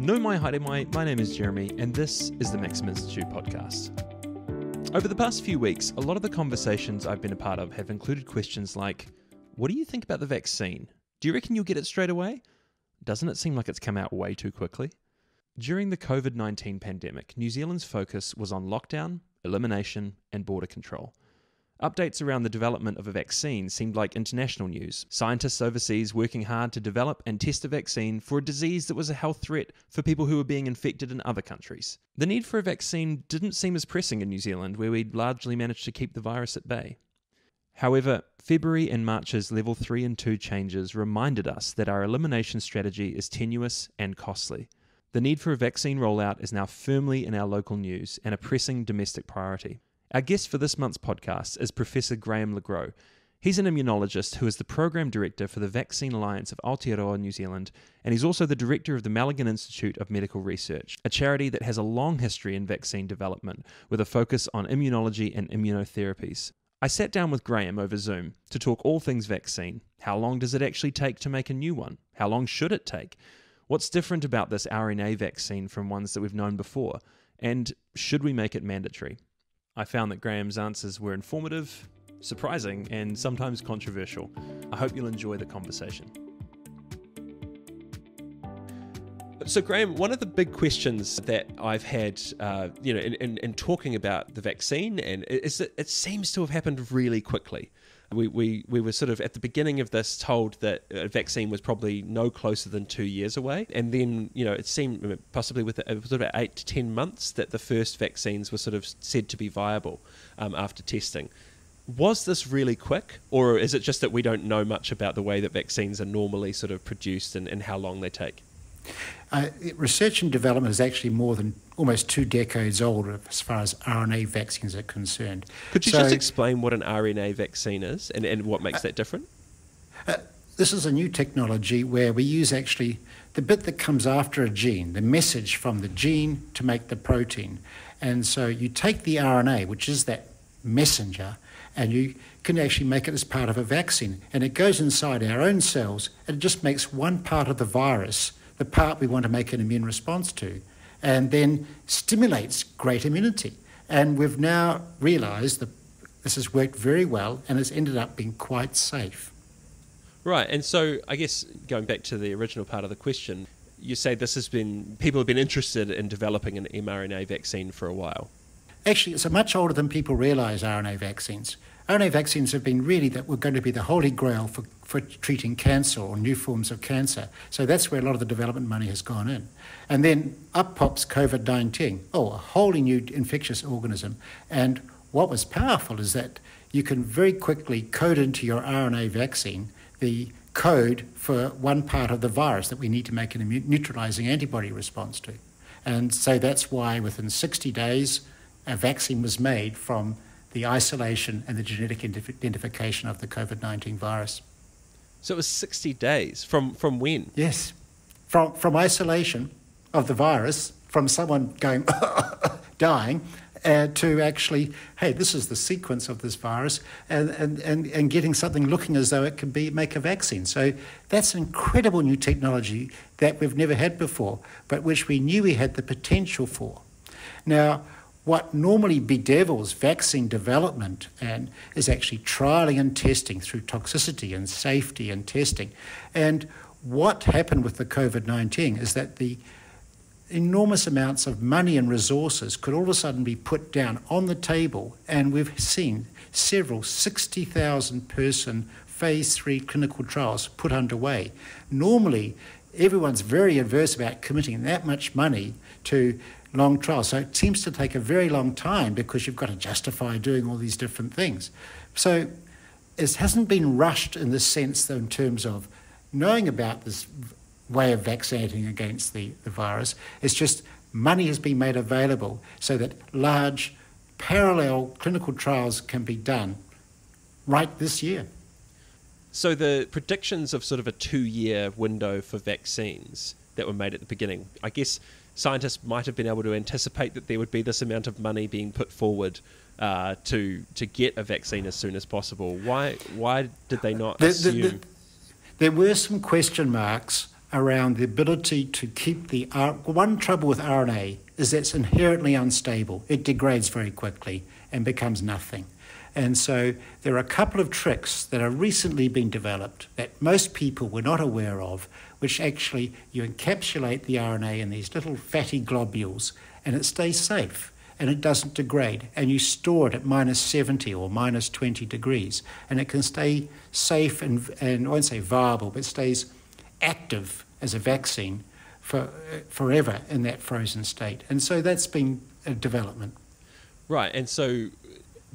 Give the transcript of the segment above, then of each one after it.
No mai haere mai, my name is Jeremy, and this is the Malaghan Institute podcast. Over the past few weeks, a lot of the conversations I've been a part of have included questions like, what do you think about the vaccine? Do you reckon you'll get it straight away? Doesn't it seem like it's come out way too quickly? During the COVID-19 pandemic, New Zealand's focus was on lockdown, elimination, and border control. Updates around the development of a vaccine seemed like international news. Scientists overseas working hard to develop and test a vaccine for a disease that was a health threat for people who were being infected in other countries. The need for a vaccine didn't seem as pressing in New Zealand, where we'd largely managed to keep the virus at bay. However, February and March's Level 3 and 2 changes reminded us that our elimination strategy is tenuous and costly. The need for a vaccine rollout is now firmly in our local news and a pressing domestic priority. Our guest for this month's podcast is Professor Graham Le Gros. He's an immunologist who is the Program Director for the Vaccine Alliance of Aotearoa, New Zealand, and he's also the Director of the Malaghan Institute of Medical Research, a charity that has a long history in vaccine development with a focus on immunology and immunotherapies. I sat down with Graham over Zoom to talk all things vaccine. How long does it actually take to make a new one? How long should it take? What's different about this RNA vaccine from ones that we've known before? And should we make it mandatory? I found that Graham's answers were informative, surprising, and sometimes controversial. I hope you'll enjoy the conversation. So Graham, one of the big questions that I've had, in talking about the vaccine, and is that it seems to have happened really quickly. We were sort of at the beginning of this told that a vaccine was probably no closer than 2 years away, and then it seemed possibly it was about 8 to 10 months that the first vaccines were sort of said to be viable after testing. Was this really quick, or is it just that we don't know much about the way that vaccines are normally sort of produced and how long they take? Research and development is actually more than almost 2 decades old as far as RNA vaccines are concerned. Could you just explain what an RNA vaccine is and what makes that different? This is a new technology where we use actually the bit that comes after a gene, the message from the gene to make the protein. And so you take the RNA, which is that messenger, and you can actually make it as part of a vaccine. And it goes inside our own cells, and it just makes one part of the virus, the part we want to make an immune response to, and then stimulates great immunity. And we've now realised that this has worked very well and has ended up being quite safe. Right, and so I guess going back to the original part of the question, you say people have been interested in developing an mRNA vaccine for a while. Actually, it's much older than people realise, RNA vaccines. RNA vaccines have been really that were going to be the holy grail for treating cancer or new forms of cancer. So that's where a lot of the development money has gone in. And then up pops COVID-19. A wholly new infectious organism. And what was powerful is that you can very quickly code into your RNA vaccine the code for one part of the virus that we need to make an neutralizing antibody response to. And so that's why within 60 days, a vaccine was made from the isolation and the genetic identification of the COVID-19 virus. So it was 60 days from when? Yes, from isolation of the virus, from someone going dying, to actually, hey, this is the sequence of this virus, and getting something looking as though it could make a vaccine. So that's an incredible new technology that we've never had before, but which we knew we had the potential for. Now, what normally bedevils vaccine development and is actually trialling and testing through toxicity and safety and testing. And what happened with the COVID-19 is that the enormous amounts of money and resources could all of a sudden be put down on the table, and we've seen several 60,000 person phase 3 clinical trials put underway. Normally, everyone's very adverse about committing that much money to long trials. So it seems to take a very long time because you've got to justify doing all these different things. So it hasn't been rushed in the sense, though, in terms of knowing about this way of vaccinating against the virus. It's just money has been made available so that large parallel clinical trials can be done right this year. So the predictions of sort of a 2-year window for vaccines that were made at the beginning, I guess scientists might have been able to anticipate that there would be this amount of money being put forward to get a vaccine as soon as possible. Why did they not assume? There were some question marks around the ability to keep the one trouble with RNA is that it's inherently unstable. It degrades very quickly and becomes nothing. And so there are a couple of tricks that are recently being developed that most people were not aware of, which actually you encapsulate the RNA in these little fatty globules and it stays safe and it doesn't degrade. And you store it at minus 70 or minus 20 degrees and it can stay safe and I won't say viable, but stays active as a vaccine for forever in that frozen state. And so that's been a development. Right, and so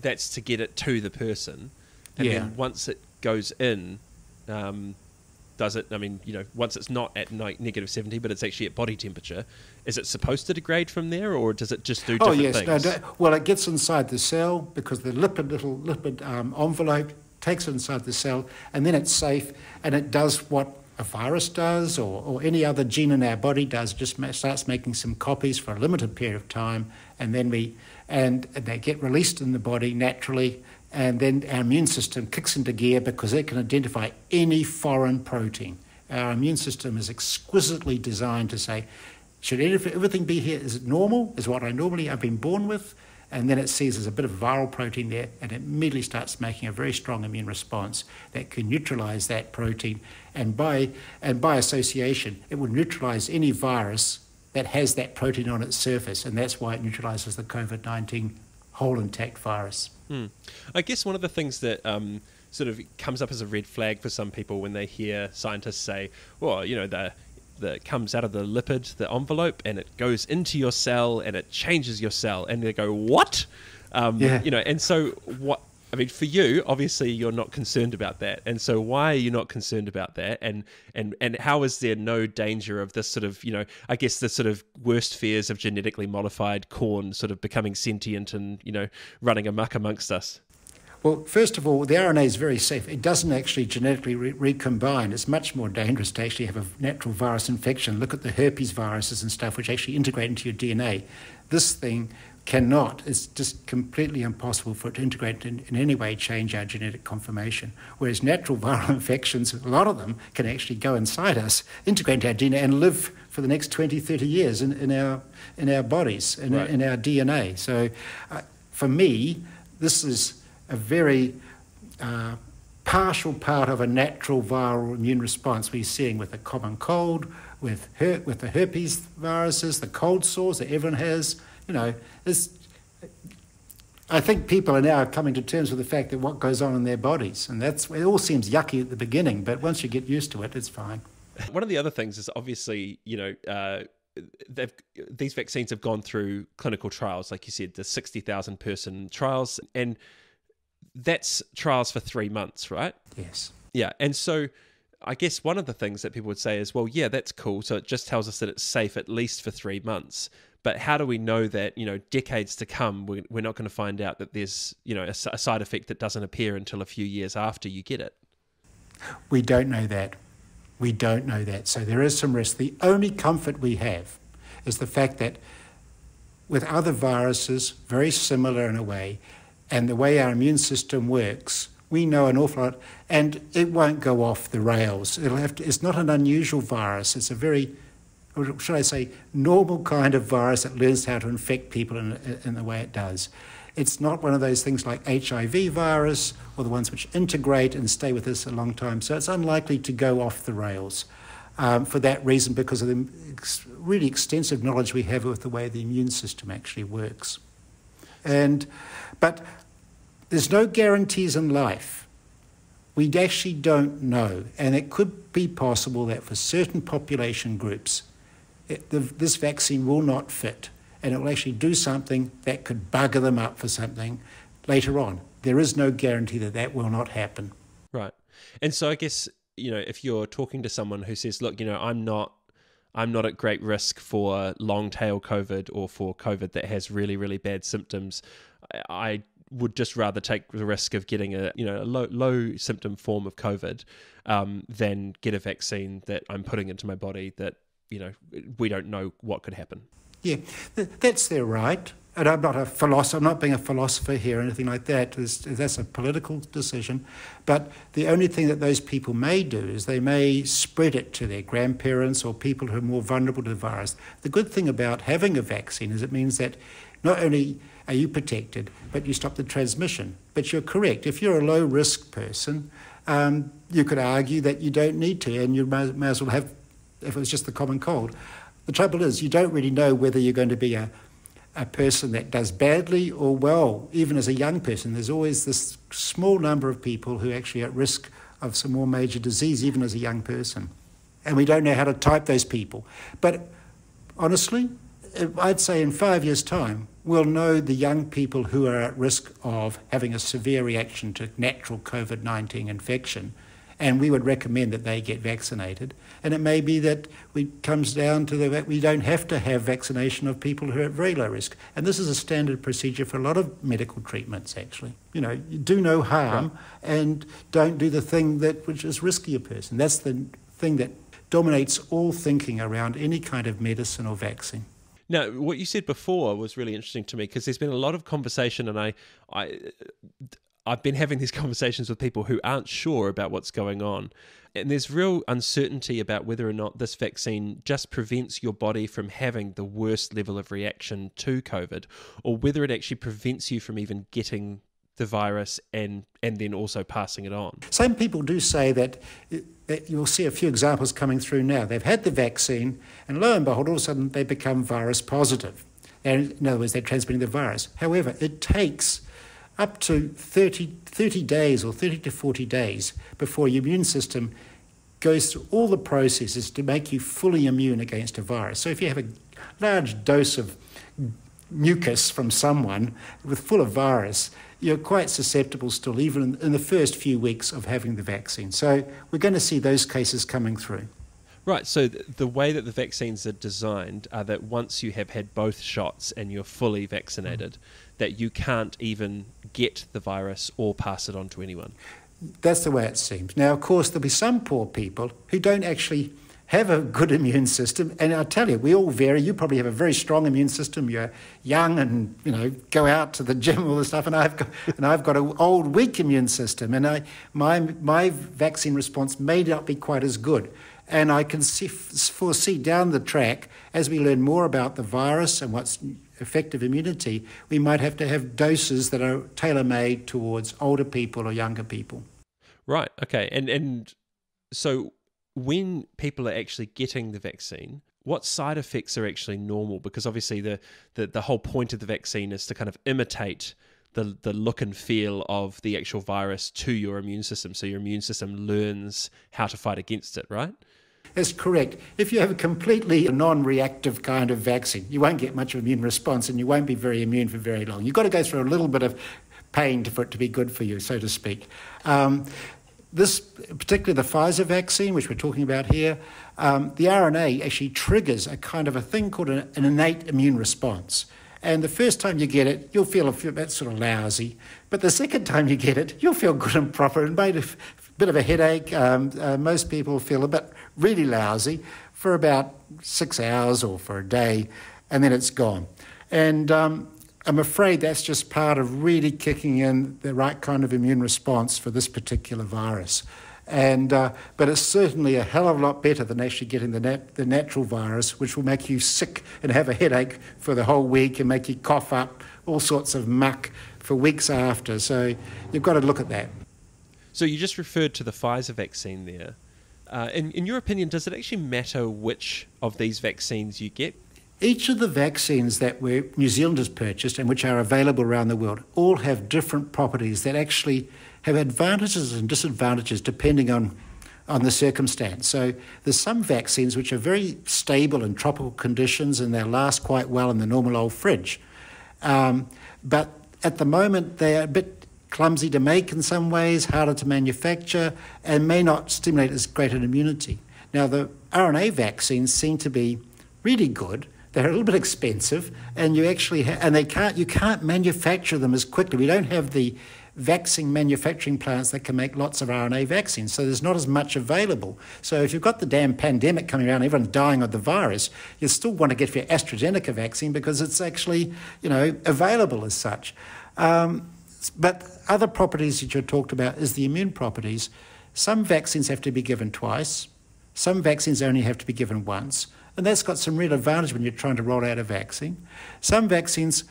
that's to get it to the person. And then once it goes in, does it, I mean, once it's not at negative 70, but it's actually at body temperature, is it supposed to degrade from there, or does it just do different things? Well, it gets inside the cell because the little lipid envelope takes it inside the cell, and then it's safe, and it does what a virus does or any other gene in our body does, just starts making some copies for a limited period of time, and then they get released in the body naturally, and then our immune system kicks into gear because it can identify any foreign protein. Our immune system is exquisitely designed to say, should everything be here? Is it normal? Is what I've been born with? And then it sees there's a bit of viral protein there, and it immediately starts making a very strong immune response that can neutralize that protein. And by association, it will neutralize any virus that has that protein on its surface, and that's why it neutralizes the COVID-19 whole intact virus. I guess one of the things that sort of comes up as a red flag for some people when they hear scientists say, well, that comes out of the lipid, the envelope, and it goes into your cell and it changes your cell, and they go, what? And so what? I mean, for you, obviously, you're not concerned about that, and so why are you not concerned about that? And how is there no danger of this sort of, I guess the sort of worst fears of genetically modified corn sort of becoming sentient and running amok amongst us? Well, first of all, the RNA is very safe. It doesn't actually genetically recombine. It's much more dangerous to actually have a natural virus infection. Look at the herpes viruses and stuff, which actually integrate into your DNA. This thing cannot. It's just completely impossible for it to integrate in any way, change our genetic conformation. Whereas natural viral infections, a lot of them can actually go inside us, integrate into our DNA, and live for the next 20, 30 years in our bodies, in our DNA. So for me, this is a very partial part of a natural viral immune response we're seeing with the common cold, with the herpes viruses, the cold sores that everyone has. I think people are now coming to terms with the fact that what goes on in their bodies, and it all seems yucky at the beginning, but once you get used to it, it's fine. One of the other things is obviously, these vaccines have gone through clinical trials, like you said, the 60,000 person trials, and that's trials for 3 months, right? Yes. Yeah, and so I guess one of the things that people would say is, well, yeah, that's cool. So it just tells us that it's safe at least for 3 months. But how do we know that, decades to come, we're not going to find out that there's, a side effect that doesn't appear until a few years after you get it? We don't know that. So there is some risk. The only comfort we have is the fact that with other viruses, very similar in a way, and the way our immune system works, we know an awful lot, and it won't go off the rails. It's not an unusual virus. It's a very, or should I say, normal kind of virus that learns how to infect people in the way it does. It's not one of those things like HIV virus or the ones which integrate and stay with us a long time. So it's unlikely to go off the rails for that reason, because of the really extensive knowledge we have with the way the immune system actually works. But there's no guarantees in life. We actually don't know. And it could be possible that for certain population groups, this vaccine will not fit. And it will actually do something that could bugger them up for something later on. There is no guarantee that will not happen. Right. And so I guess, if you're talking to someone who says, look, I'm not at great risk for long tail COVID or for COVID that has really, really bad symptoms, I would just rather take the risk of getting a low symptom form of COVID than get a vaccine that I'm putting into my body that we don't know what could happen. Yeah, that's their right. And I'm not a philosopher. I'm not being a philosopher here or anything like that. That's a political decision. But the only thing that those people may do is they may spread it to their grandparents or people who are more vulnerable to the virus. The good thing about having a vaccine is it means that not only are you protected, but you stop the transmission. But you're correct. If you're a low-risk person, you could argue that you don't need to, and you may as well have, if it was just the common cold. The trouble is you don't really know whether you're going to be a person that does badly or well, even as a young person. There's always this small number of people who are actually at risk of some more major disease, even as a young person. And we don't know how to type those people. But honestly, I'd say in 5 years' time, we'll know the young people who are at risk of having a severe reaction to natural COVID-19 infection. And we would recommend that they get vaccinated. And it may be that it comes down to that we don't have to have vaccination of people who are at very low risk. And this is a standard procedure for a lot of medical treatments, actually. You know, you do no harm and don't do the thing which is risky a person. That's the thing that dominates all thinking around any kind of medicine or vaccine. Now, what you said before was really interesting to me because there's been a lot of conversation, and I've been having these conversations with people who aren't sure about what's going on. And there's real uncertainty about whether or not this vaccine just prevents your body from having the worst level of reaction to COVID, or whether it actually prevents you from even getting the virus and then also passing it on. Some people do say that you'll see a few examples coming through now. They've had the vaccine, and lo and behold, all of a sudden they become virus positive. And in other words, they're transmitting the virus. However, it takes up to 30 days or 30 to 40 days before your immune system goes through all the processes to make you fully immune against a virus. So if you have a large dose of mucus from someone full of virus, you're quite susceptible still, even in the first few weeks of having the vaccine. So we're going to see those cases coming through. Right, so the way that the vaccines are designed are that once you have had both shots and you're fully vaccinated, that you can't even get the virus or pass it on to anyone. That's the way it seems. Now, of course, there'll be some poor people who don't actually have a good immune system. And I tell you, we all vary. You probably have a very strong immune system. You're young and, go out to the gym and all this stuff. And I've got an old, weak immune system. And my vaccine response may not be quite as good. And I can foresee down the track, as we learn more about the virus and what's effective immunity, we might have to have doses that are tailor-made towards older people or younger people. Right, okay. And so when people are actually getting the vaccine, what side effects are actually normal? Because obviously the whole point of the vaccine is to kind of imitate the look and feel of the actual virus to your immune system, so your immune system learns how to fight against it, right? That's correct. If you have a completely non-reactive kind of vaccine, you won't get much of immune response and you won't be very immune for very long. You've got to go through a little bit of pain for it to be good for you, so to speak. This, particularly the Pfizer vaccine, which we're talking about here, the RNA actually triggers a kind of a thing called an innate immune response. And the first time you get it, you'll feel a bit sort of lousy. But the second time you get it, you'll feel good and proper and made a bit of a headache. Most people feel a bit really lousy for about 6 hours or for a day, and then it's gone. And I'm afraid that's just part of really kicking in the right kind of immune response for this particular virus. And but it's certainly a hell of a lot better than actually getting the natural virus, which will make you sick and have a headache for the whole week and make you cough up all sorts of muck for weeks after. So you've got to look at that. So you just referred to the Pfizer vaccine there. In your opinion, does it actually matter which of these vaccines you get? Each of the vaccines that New Zealand has purchased and which are available around the world all have different properties that actually have advantages and disadvantages depending on the circumstance. So there's some vaccines which are very stable in tropical conditions and they last quite well in the normal old fridge. But at the moment they are a bit clumsy to make in some ways, harder to manufacture, and may not stimulate as great an immunity. Now the RNA vaccines seem to be really good. They're a little bit expensive, and you actually you can't manufacture them as quickly. We don't have the vaccine manufacturing plants that can make lots of RNA vaccines. So there's not as much available. So if you've got the damn pandemic coming around, everyone's dying of the virus, you still want to get your AstraZeneca vaccine because it's actually, available as such. But other properties that you talked about is the immune properties. Some vaccines have to be given twice. Some vaccines only have to be given once. And that's got some real advantage when you're trying to roll out a vaccine. Some vaccines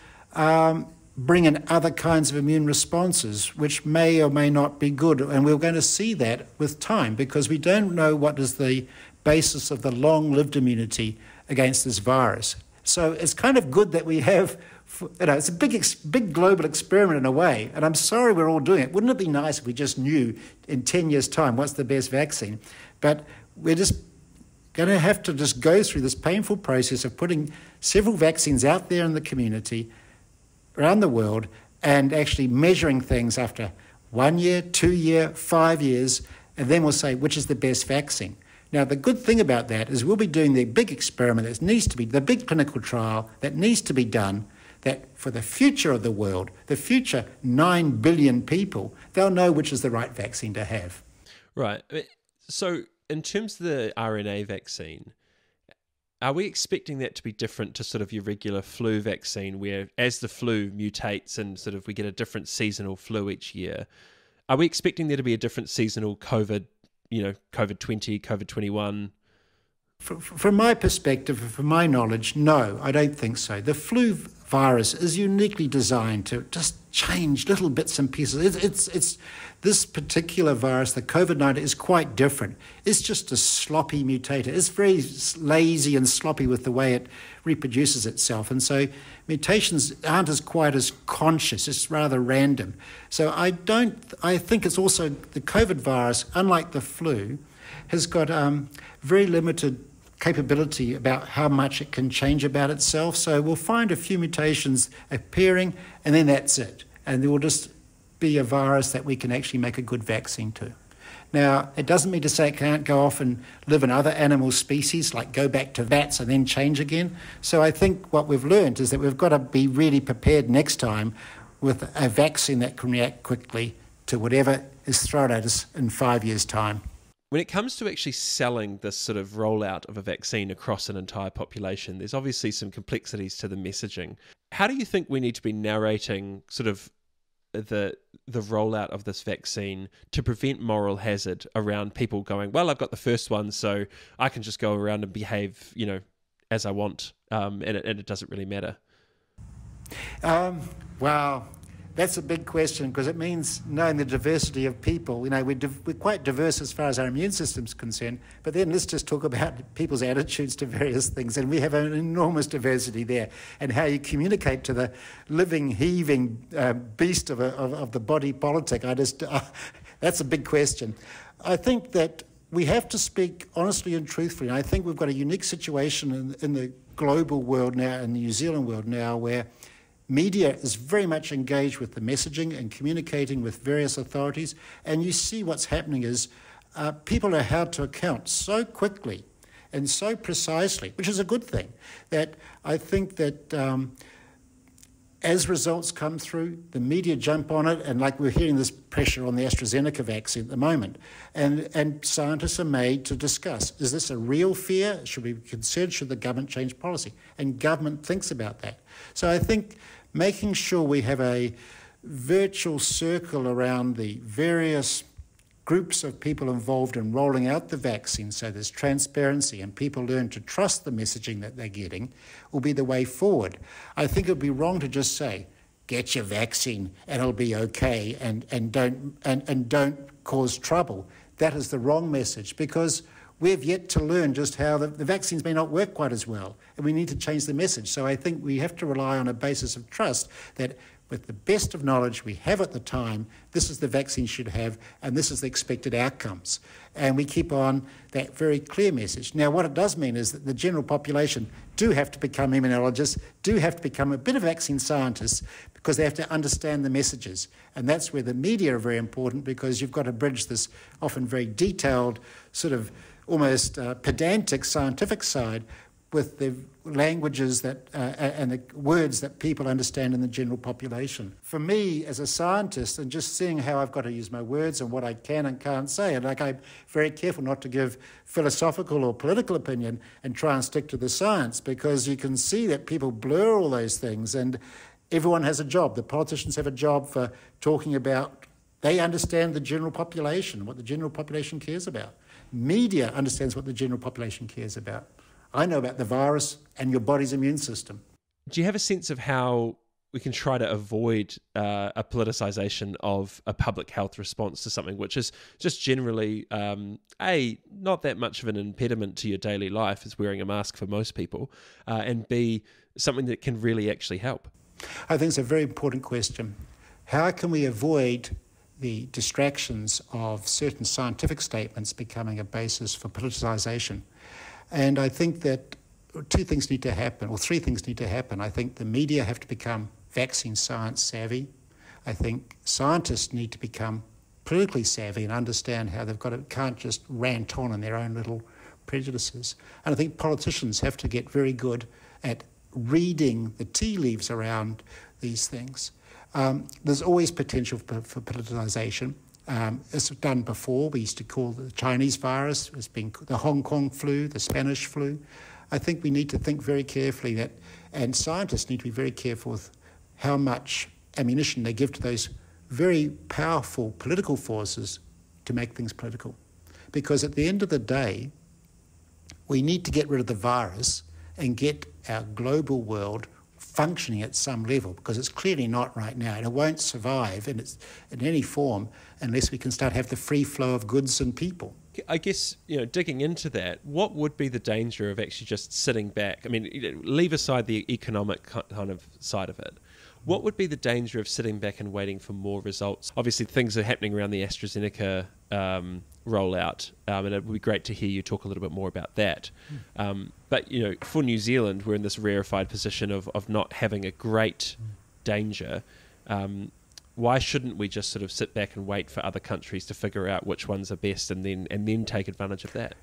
bring in other kinds of immune responses, which may or may not be good. And we're going to see that with time because we don't know what is the basis of the long-lived immunity against this virus. So it's kind of good that we have, it's a big global experiment in a way. And I'm sorry we're all doing it. Wouldn't it be nice if we just knew in 10 years' time what's the best vaccine? But we're just going to have to just go through this painful process of putting several vaccines out there in the community around the world and actually measuring things after 1 year, 2 year, 5 years, and then we'll say which is the best vaccine. Now, the good thing about that is we'll be doing the big experiment that needs to be, the big clinical trial that needs to be done, that for the future of the world, the future 9 billion people, they'll know which is the right vaccine to have. Right. So in terms of the RNA vaccine, are we expecting that to be different to sort of your regular flu vaccine, where as the flu mutates and sort of we get a different seasonal flu each year, are we expecting there to be a different seasonal COVID, COVID-20, COVID-21? From my perspective, from my knowledge, no, I don't think so. The flu virus is uniquely designed to just change little bits and pieces. It's this particular virus, the COVID-19, is quite different. It's just a sloppy mutator. It's very lazy and sloppy with the way it reproduces itself. And so mutations aren't quite as conscious. It's rather random. So I think it's also the COVID virus, unlike the flu, has got very limited capability about how much it can change about itself. So we'll find a few mutations appearing, and then that's it. And there will just be a virus that we can actually make a good vaccine to. Now, it doesn't mean to say it can't go off and live in other animal species, like go back to bats and then change again. So I think what we've learned is that we've got to be really prepared next time with a vaccine that can react quickly to whatever is thrown at us in 5 years' time. When it comes to actually selling this sort of rollout of a vaccine across an entire population, there's obviously some complexities to the messaging. How do you think we need to be narrating sort of the rollout of this vaccine to prevent moral hazard around people going, well, I've got the first one, so I can just go around and behave, as I want, and it doesn't really matter? Wow. That's a big question because it means knowing the diversity of people. We're quite diverse as far as our immune system's concerned, but then let's just talk about people's attitudes to various things. And we have an enormous diversity there. And how you communicate to the living, heaving beast of the body politic, that's a big question. I think that we have to speak honestly and truthfully. And I think we've got a unique situation in the global world now, in the New Zealand world now, where media is very much engaged with the messaging and communicating with various authorities. And you see what's happening is people are held to account so quickly and so precisely, which is a good thing, that I think that as results come through, the media jump on it, and like we're hearing this pressure on the AstraZeneca vaccine at the moment, and scientists are made to discuss, is this a real fear? Should we be concerned? Should the government change policy? And government thinks about that. So I think making sure we have a virtual circle around the various groups of people involved in rolling out the vaccine, so there's transparency and people learn to trust the messaging that they're getting, will be the way forward. I think it would be wrong to just say, get your vaccine and it'll be okay, and don't cause trouble. That is the wrong message, because we've yet to learn just how the vaccines may not work quite as well, and we need to change the message. So I think we have to rely on a basis of trust that with the best of knowledge we have at the time, this is the vaccine should have, and this is the expected outcomes. And we keep on that very clear message. Now, what it does mean is that the general population do have to become immunologists, do have to become a bit of vaccine scientists, because they have to understand the messages. And that's where the media are very important, because you've got to bridge this often very detailed, sort of almost pedantic scientific side with the languages that and the words that people understand in the general population. For me, as a scientist, and just seeing how I've got to use my words and what I can and can't say, and I'm very careful not to give philosophical or political opinion and try and stick to the science, because you can see that people blur all those things, and everyone has a job. The politicians have a job for talking about, they understand the general population, what the general population cares about. Media understands what the general population cares about. I know about the virus and your body's immune system. Do you have a sense of how we can try to avoid a politicisation of a public health response to something which is just generally, A, not that much of an impediment to your daily life as wearing a mask for most people, and B, something that can really actually help? I think it's a very important question. How can we avoid the distractions of certain scientific statements becoming a basis for politicisation? And I think that two things need to happen, or three things need to happen. I think the media have to become vaccine science savvy. I think scientists need to become politically savvy and understand how can't just rant on in their own little prejudices. And I think politicians have to get very good at reading the tea leaves around these things. There's always potential for politicization. It's done before. We used to call the Chinese virus as being the Hong Kong flu, the Spanish flu. I think we need to think very carefully that, and scientists need to be very careful with how much ammunition they give to those very powerful political forces to make things political. Because at the end of the day, we need to get rid of the virus and get our global world functioning at some level, because it's clearly not right now, and it won't survive in any form unless we can start have the free flow of goods and people. I guess, digging into that, what would be the danger of actually just sitting back? I mean, leave aside the economic kind of side of it. What would be the danger of sitting back and waiting for more results? Obviously, things are happening around the AstraZeneca rollout, and it would be great to hear you talk a little bit more about that. But, for New Zealand, we're in this rarefied position of not having a great danger. Why shouldn't we just sort of sit back and wait for other countries to figure out which ones are best and then take advantage of that?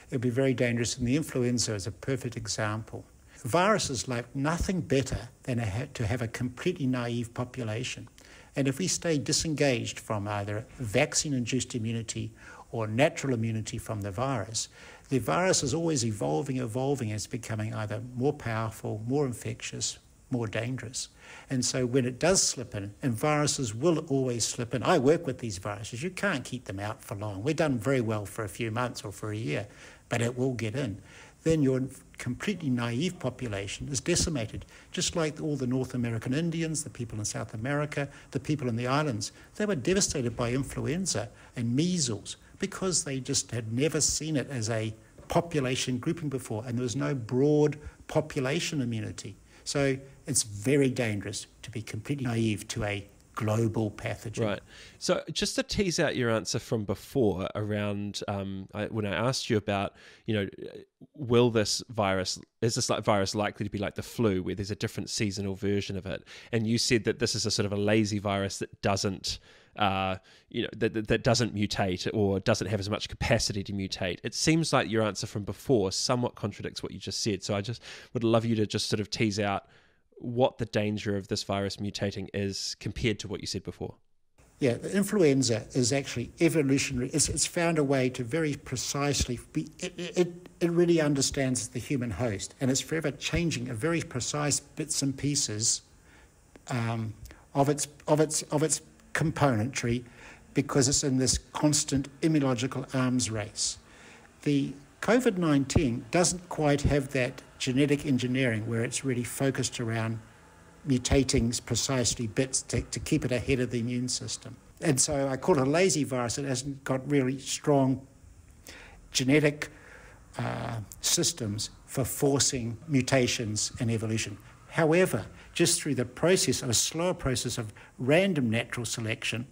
It would be very dangerous, and the influenza is a perfect example. Viruses like nothing better than to have a completely naive population. And if we stay disengaged from either vaccine-induced immunity or natural immunity from the virus is always evolving, it's becoming either more powerful, more infectious, more dangerous. And so when it does slip in, and viruses will always slip in, I work with these viruses, you can't keep them out for long. We're done very well for a few months or for a year, but it will get in. Then your completely naive population is decimated, just like all the North American Indians, the people in South America, the people in the islands. They were devastated by influenza and measles because they just had never seen it as a population grouping before, and there was no broad population immunity. So it's very dangerous to be completely naive to a global pathogen. Right. So just to tease out your answer from before around when I asked you about, is this virus likely to be like the flu, where there's a different seasonal version of it? And you said that this is a sort of a lazy virus that doesn't, that doesn't mutate or doesn't have as much capacity to mutate. It seems like your answer from before somewhat contradicts what you just said. So I just would love you to just sort of tease out what the danger of this virus mutating is compared to what you said before. Yeah, the influenza is actually evolutionary. It's found a way to very precisely it really understands the human host, and it's forever changing a very precise bits and pieces of its componentry, because it's in this constant immunological arms race. The COVID-19 doesn't quite have that genetic engineering where it's really focused around mutating precisely bits to keep it ahead of the immune system. And so I call it a lazy virus. It hasn't got really strong genetic systems for forcing mutations and evolution. However, just through the process of a slower process of random natural selection,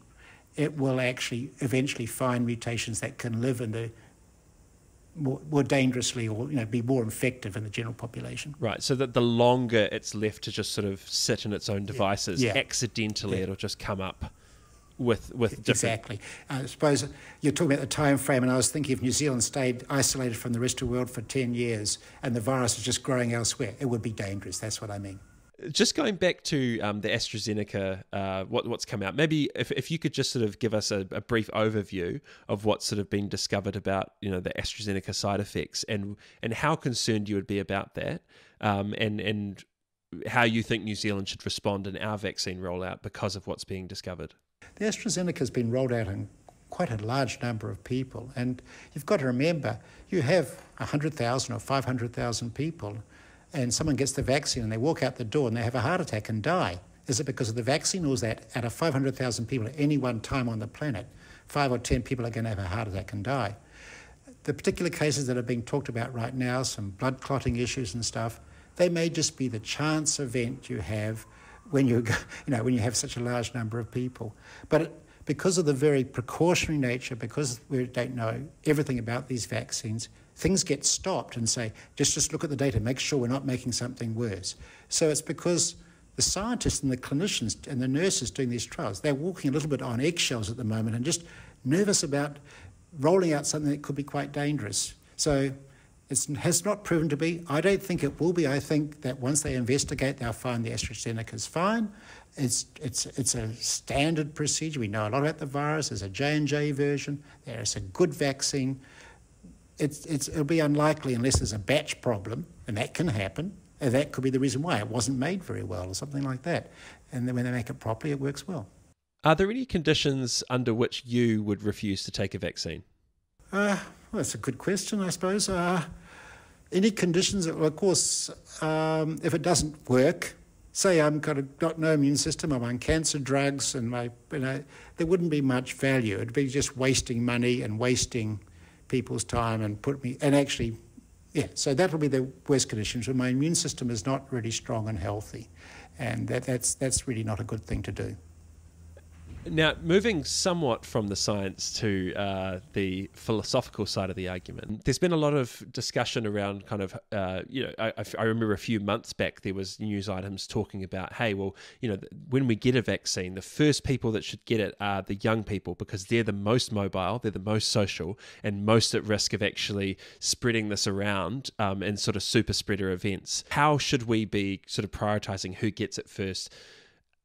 it will actually eventually find mutations that can live in the more dangerously, or be more effective in the general population. Right, so that the longer it's left to just sort of sit in its own devices, accidentally it'll just come up with different... Exactly. I suppose you're talking about the time frame, and I was thinking if New Zealand stayed isolated from the rest of the world for 10 years and the virus is just growing elsewhere, it would be dangerous. That's what I mean. Just going back to the AstraZeneca, what's come out, maybe if you could just sort of give us a brief overview of what's sort of been discovered about, the AstraZeneca side effects and how concerned you would be about that, and how you think New Zealand should respond in our vaccine rollout because of what's being discovered. The AstraZeneca has been rolled out in quite a large number of people, and you've got to remember, you have 100,000 or 500,000 people, and someone gets the vaccine and they walk out the door and they have a heart attack and die. Is it because of the vaccine, or is that out of 500,000 people at any one time on the planet, 5 or 10 people are going to have a heart attack and die? The particular cases that are being talked about right now, some blood clotting issues and stuff, they may just be the chance event you have when when you have such a large number of people. But because of the very precautionary nature, because we don't know everything about these vaccines, things get stopped and say, just look at the data, make sure we're not making something worse. So it's because the scientists and the clinicians and the nurses doing these trials, they're walking a little bit on eggshells at the moment and just nervous about rolling out something that could be quite dangerous. So it has not proven to be. I don't think it will be. I think that once they investigate, they'll find the AstraZeneca is fine. It's a standard procedure. We know a lot about the virus. There's a J&J version. There's a good vaccine. It'll be unlikely unless there's a batch problem, and that can happen. And that could be the reason why it wasn't made very well or something like that. And then when they make it properly, it works well. Are there any conditions under which you would refuse to take a vaccine? Well, that's a good question, I suppose. Any conditions, well, of course, if it doesn't work, say I've got no immune system, I'm on cancer drugs, and there wouldn't be much value. It'd be just wasting money and wasting people's time so that'll be the worst conditions when my immune system is not really strong and healthy, and that's really not a good thing to do. Now, moving somewhat from the science to the philosophical side of the argument, there's been a lot of discussion around kind of, I remember a few months back there was news items talking about, hey, well, when we get a vaccine, the first people that should get it are the young people because they're the most mobile, they're the most social, and most at risk of actually spreading this around in sort of super spreader events. How should we be sort of prioritising who gets it first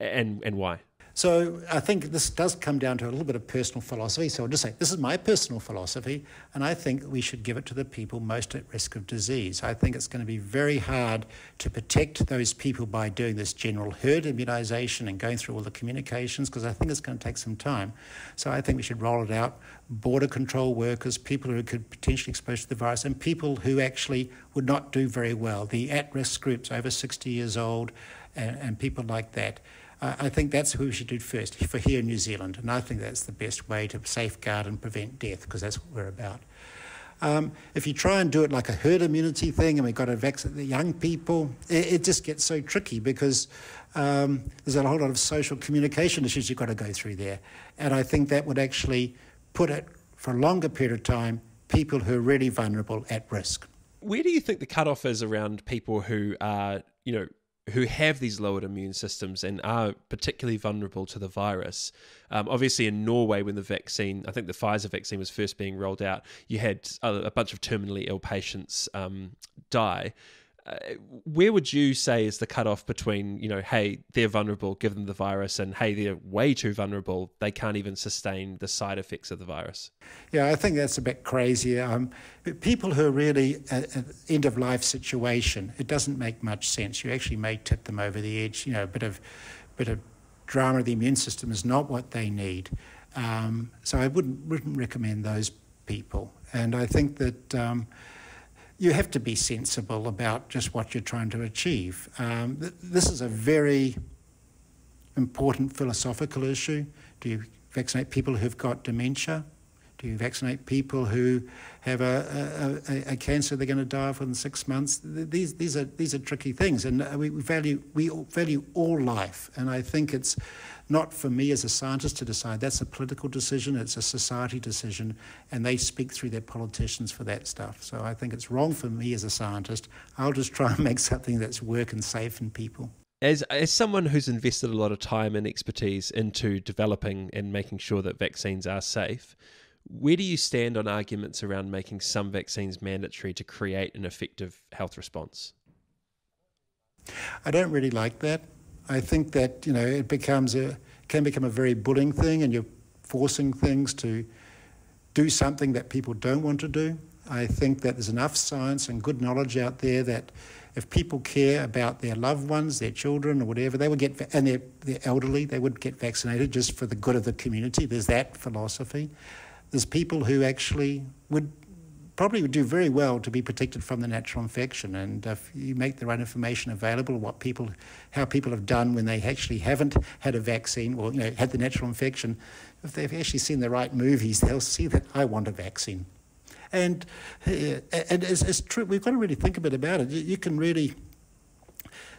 and why? So I think this does come down to a little bit of personal philosophy. So I'll just say, this is my personal philosophy, and I think we should give it to the people most at risk of disease. I think it's going to be very hard to protect those people by doing this general herd immunisation and going through all the communications, because I think it's going to take some time. So I think we should roll it out. Border control workers, people who could potentially expose to the virus, and people who actually would not do very well, the at-risk groups over 60 years old and people like that. I think that's who we should do first for here in New Zealand, and I think that's the best way to safeguard and prevent death, because that's what we're about. If you try and do it like a herd immunity thing and we've got to vaccinate the young people, it just gets so tricky because there's a whole lot of social communication issues you've got to go through there. And I think that would actually put it, for a longer period of time, people who are really vulnerable at risk. Where do you think the cutoff is around people who are, who have these lowered immune systems and are particularly vulnerable to the virus? Obviously in Norway, when the vaccine, I think the Pfizer vaccine was first being rolled out, you had a bunch of terminally ill patients die. Where would you say is the cutoff between, hey, they're vulnerable, give them the virus, and hey, they're way too vulnerable, they can't even sustain the side effects of the virus? Yeah, I think that's a bit crazy. People who are really at an end-of-life situation, it doesn't make much sense. You actually may tip them over the edge. A bit of drama of the immune system is not what they need. So I wouldn't recommend those people. And I think that you have to be sensible about just what you're trying to achieve. This is a very important philosophical issue. Do you vaccinate people who've got dementia? Do you vaccinate people who have a cancer they're going to die of within 6 months? These are tricky things, and we value all life. And I think it's not for me as a scientist to decide. That's a political decision. It's a society decision, and they speak through their politicians for that stuff. So I think it's wrong for me as a scientist. I'll just try and make something that's work and safe in people. As someone who's invested a lot of time and expertise into developing and making sure that vaccines are safe, where do you stand on arguments around making some vaccines mandatory to create an effective health response? I don't really like that. I think that, it can become a very bullying thing, and you're forcing things to do something that people don't want to do. I think that there's enough science and good knowledge out there that if people care about their loved ones, their children or whatever, they would get, and they're elderly, they would get vaccinated just for the good of the community. There's that philosophy. There's people who actually would do very well to be protected from the natural infection. And if you make the right information available, how people have done when they actually haven't had a vaccine or had the natural infection, if they've actually seen the right movies, they'll see that I want a vaccine. And it's true. We've got to really think a bit about it. You can really,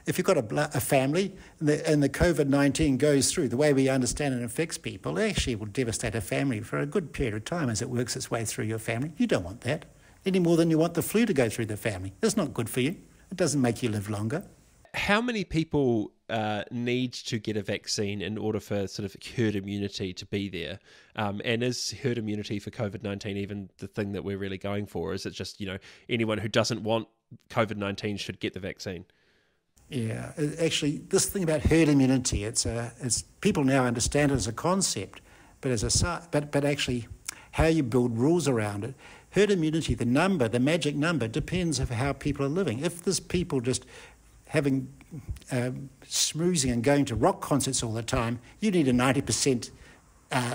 if you've got a family and the COVID-19 goes through, the way we understand it affects people, it actually will devastate a family for a good period of time as it works its way through your family. You don't want that any more than you want the flu to go through the family. It's not good for you. It doesn't make you live longer. How many people need to get a vaccine in order for sort of herd immunity to be there? And is herd immunity for COVID-19 even the thing that we're really going for? Or is it just, anyone who doesn't want COVID-19 should get the vaccine? Yeah, actually, this thing about herd immunity, it's people now understand it as a concept, but actually how you build rules around it. Herd immunity, the magic number, depends on how people are living. If there's people just having smoozing and going to rock concerts all the time, you need a 90%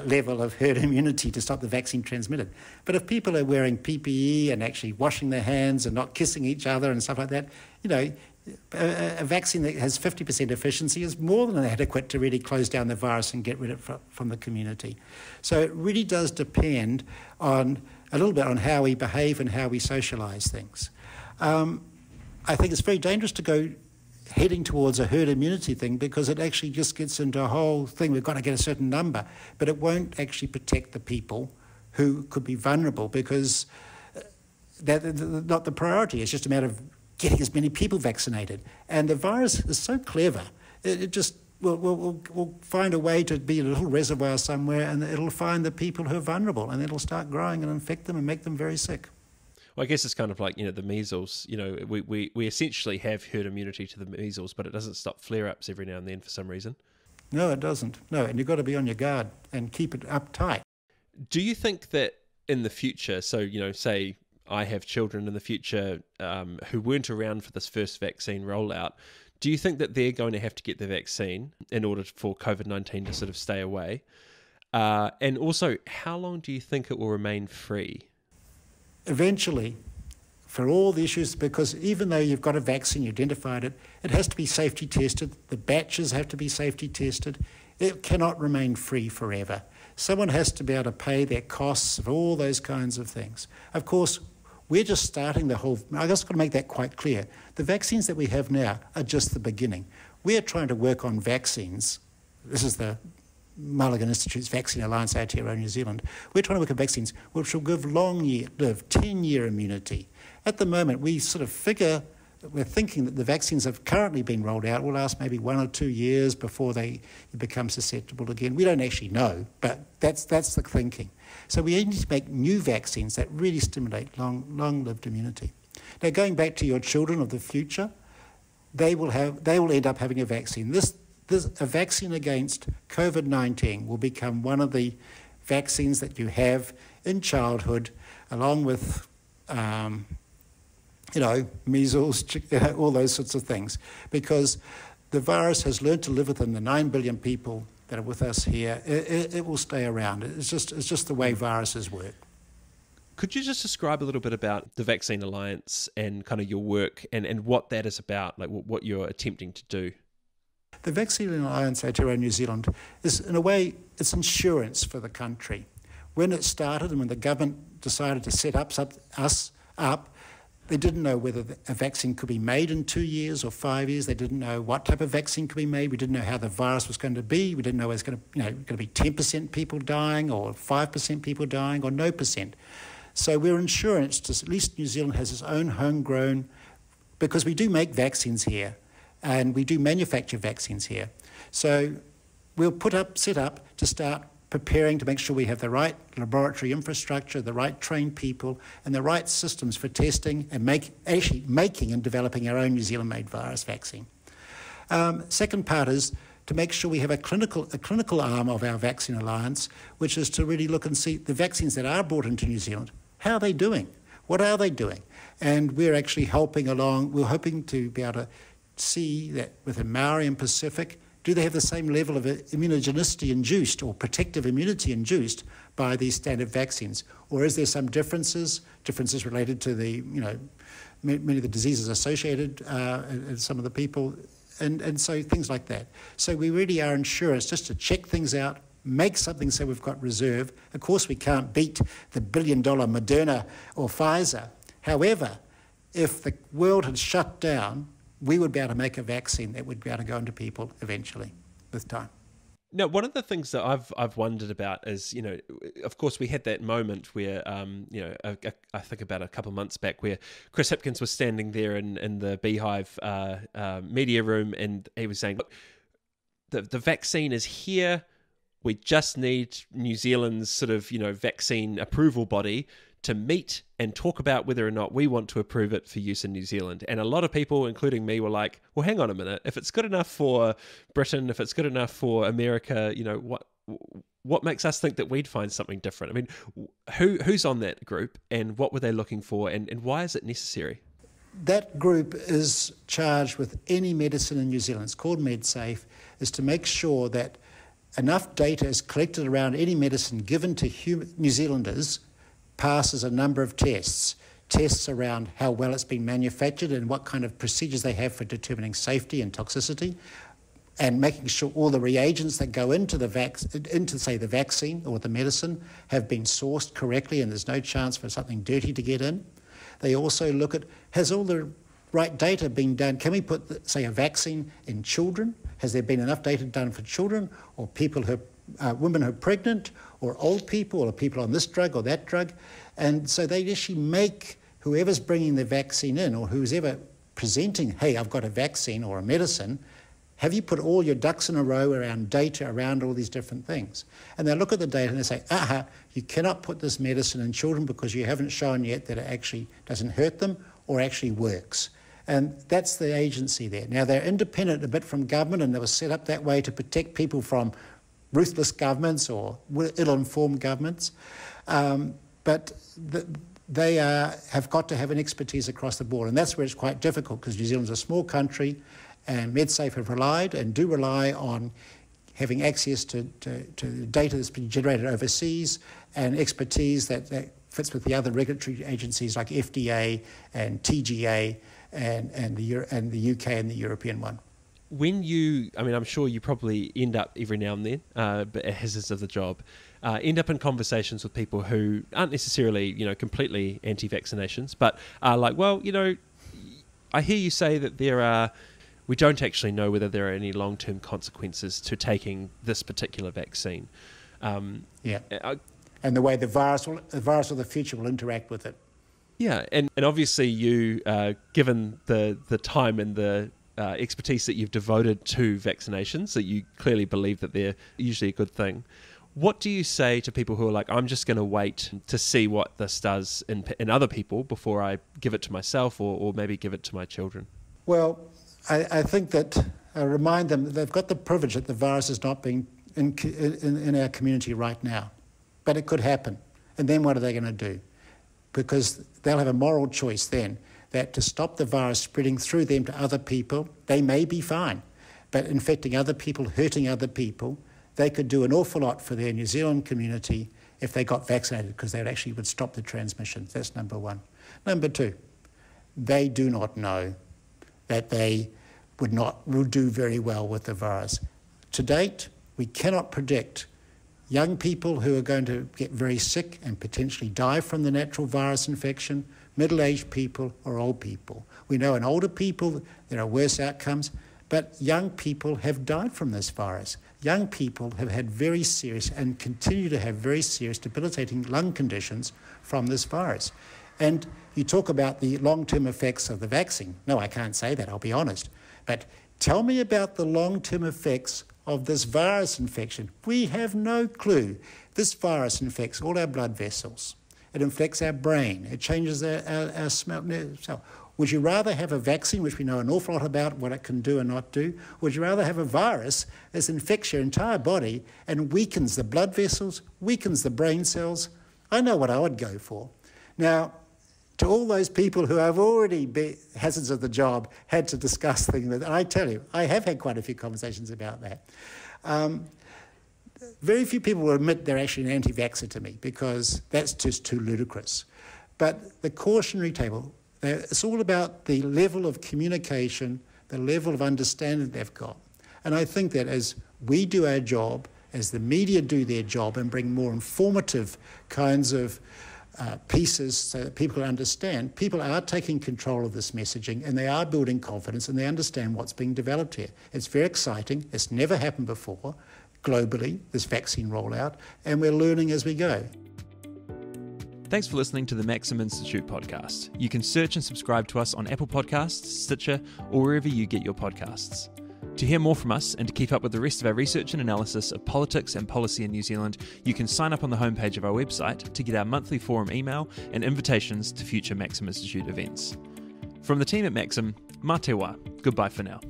level of herd immunity to stop the vaccine transmitted. But if people are wearing PPE and actually washing their hands and not kissing each other and stuff like that, a vaccine that has 50% efficiency is more than adequate to really close down the virus and get rid of it from the community. So it really does depend a little bit on how we behave and how we socialise things. I think it's very dangerous to go heading towards a herd immunity thing because it actually just gets into a whole thing. We've got to get a certain number, but it won't actually protect the people who could be vulnerable because that's not the priority. It's just a matter of getting as many people vaccinated. And the virus is so clever. It just will find a way to be a little reservoir somewhere, and it'll find the people who are vulnerable, and it'll start growing and infect them and make them very sick. Well, I guess it's kind of like, the measles. We essentially have herd immunity to the measles, but it doesn't stop flare-ups every now and then for some reason. No, it doesn't. No, and you've got to be on your guard and keep it uptight. Do you think that in the future, so, say I have children in the future who weren't around for this first vaccine rollout, do you think that they're going to have to get the vaccine in order for COVID-19 to sort of stay away? And also, how long do you think it will remain free? Eventually, for all the issues, because even though you've got a vaccine, you identified it, it has to be safety tested. The batches have to be safety tested. It cannot remain free forever. Someone has to be able to pay their costs of all those kinds of things. Of course, we're just starting the whole... I've just got to make that quite clear. The vaccines that we have now are just the beginning. We're trying to work on vaccines. This is the Malaghan Institute's Vaccine Alliance, Aotearoa, New Zealand. We're trying to work on vaccines which will give long-lived, 10-year immunity. At the moment, we're thinking that the vaccines have currently been rolled out will last maybe 1 or 2 years before they become susceptible again. We don't actually know, but that's the thinking. So we need to make new vaccines that really stimulate long-lived immunity. Now, going back to your children of the future, they will end up having a vaccine. A vaccine against COVID-19 will become one of the vaccines that you have in childhood, along with, measles, all those sorts of things, because the virus has learned to live within the 9 billion people that are with us here. It will stay around. It's just the way viruses work. Could you just describe a little bit about the Vaccine Alliance and kind of your work and what that is about, like what you're attempting to do? The Vaccine Alliance, Aotearoa, New Zealand, is, in a way, it's insurance for the country. When it started and when the government decided to set us up, they didn't know whether a vaccine could be made in 2 years or 5 years. They didn't know what type of vaccine could be made. We didn't know how the virus was going to be. We didn't know it was going to be 10% people dying or 5% people dying or no percent. So we're insurance to, at least New Zealand has its own homegrown, because we do make vaccines here. and we do manufacture vaccines here. So we'll set up to start preparing to make sure we have the right laboratory infrastructure, the right trained people, and the right systems for testing and making and developing our own New Zealand-made virus vaccine. Second part is to make sure we have a clinical arm of our vaccine alliance, which is to really look and see the vaccines that are brought into New Zealand. How are they doing? What are they doing? And we're actually helping along. We're hoping to be able to see that with the Maori and Pacific, do they have the same level of immunogenicity induced or protective immunity induced by these standard vaccines? Or is there some differences related to the, many of the diseases associated in some of the people, and so things like that. So we really are insurers just to check things out, make something so we've got reserve. Of course, we can't beat the billion-dollar Moderna or Pfizer. However, if the world had shut down, we would be able to make a vaccine that would be able to go into people eventually with time. Now, one of the things that I've wondered about is, of course, we had that moment where, I think about a couple of months back, where Chris Hipkins was standing there in the Beehive media room, and he was saying, look, the vaccine is here. We just need New Zealand's sort of, vaccine approval body to meet and talk about whether or not we want to approve it for use in New Zealand. And a lot of people, including me, were like, well, hang on a minute. If it's good enough for Britain, if it's good enough for America, what makes us think that we'd find something different? I mean, who's on that group, and what were they looking for, and why is it necessary? That group is charged with any medicine in New Zealand. It's called MedSafe, is to make sure that enough data is collected around any medicine given to New Zealanders passes a number of tests around how well it's been manufactured and what kind of procedures they have for determining safety and toxicity, and making sure all the reagents that go into the vaccine or the medicine have been sourced correctly and there's no chance for something dirty to get in. They also look at, has all the right data been done? Can we put, say, a vaccine in children? Has there been enough data done for children or people who women who are pregnant, or old people, or people on this drug or that drug? And so they actually make whoever's bringing the vaccine in, or who's ever presenting, hey, I've got a vaccine or a medicine, have you put all your ducks in a row around data, around all these different things? And they look at the data and they say, you cannot put this medicine in children because you haven't shown yet that it actually doesn't hurt them or actually works. And that's the agency there. Now, they're independent a bit from government, and they were set up that way to protect people from ruthless governments or ill-informed governments. But they have got to have an expertise across the board. And that's where it's quite difficult, because New Zealand's a small country, and MedSafe have relied and do rely on having access to data that's been generated overseas and expertise that fits with the other regulatory agencies like FDA and TGA and the UK and the European one. When I'm sure you probably end up every now and then, but at hazards of the job, end up in conversations with people who aren't necessarily, completely anti-vaccinations, but are like, well, I hear you say that we don't actually know whether there are any long-term consequences to taking this particular vaccine. And the way the virus of the future will interact with it. Yeah, and obviously you, given the time and the expertise that you've devoted to vaccinations, that you clearly believe that they're usually a good thing. What do you say to people who are like, I'm just going to wait to see what this does in other people before I give it to myself or maybe give it to my children? Well, I think that I remind them that they've got the privilege that the virus is not being in our community right now. But it could happen. And then what are they going to do? Because they'll have a moral choice then, that to stop the virus spreading through them to other people, they may be fine. But infecting other people, hurting other people, they could do an awful lot for their New Zealand community if they got vaccinated, because that actually would stop the transmission. That's number one. Number two, they do not know that they would do very well with the virus. To date, we cannot predict young people who are going to get very sick and potentially die from the natural virus infection, middle-aged people or old people. We know in older people there are worse outcomes, but young people have died from this virus. Young people have had very serious and continue to have very serious debilitating lung conditions from this virus. And you talk about the long-term effects of the vaccine. No, I can't say that, I'll be honest. But Tell me about the long-term effects of this virus infection. We have no clue. This virus infects all our blood vessels. It infects our brain. It changes our smell. So, would you rather have a vaccine, which we know an awful lot about, what it can do and not do? Would you rather have a virus that infects your entire body and weakens the blood vessels, weakens the brain cells? I know what I would go for. Now, to all those people who have already been hazards of the job, had to discuss things with, and I tell you, I have had quite a few conversations about that. Very few people will admit they're actually an anti-vaxxer to me, because that's just too ludicrous. But the cautionary table, it's all about the level of communication, the level of understanding they've got. And I think that as we do our job, as the media do their job and bring more informative kinds of pieces so that people understand, people are taking control of this messaging and they are building confidence and they understand what's being developed here. It's very exciting. It's never happened before globally, this vaccine rollout, and we're learning as we go. Thanks for listening to the Malaghan Institute podcast. You can search and subscribe to us on Apple Podcasts, Stitcher, or wherever you get your podcasts. To hear more from us and to keep up with the rest of our research and analysis of politics and policy in New Zealand, you can sign up on the homepage of our website to get our monthly forum email and invitations to future Malaghan Institute events. From the team at Malaghan, mā te wā. Goodbye for now.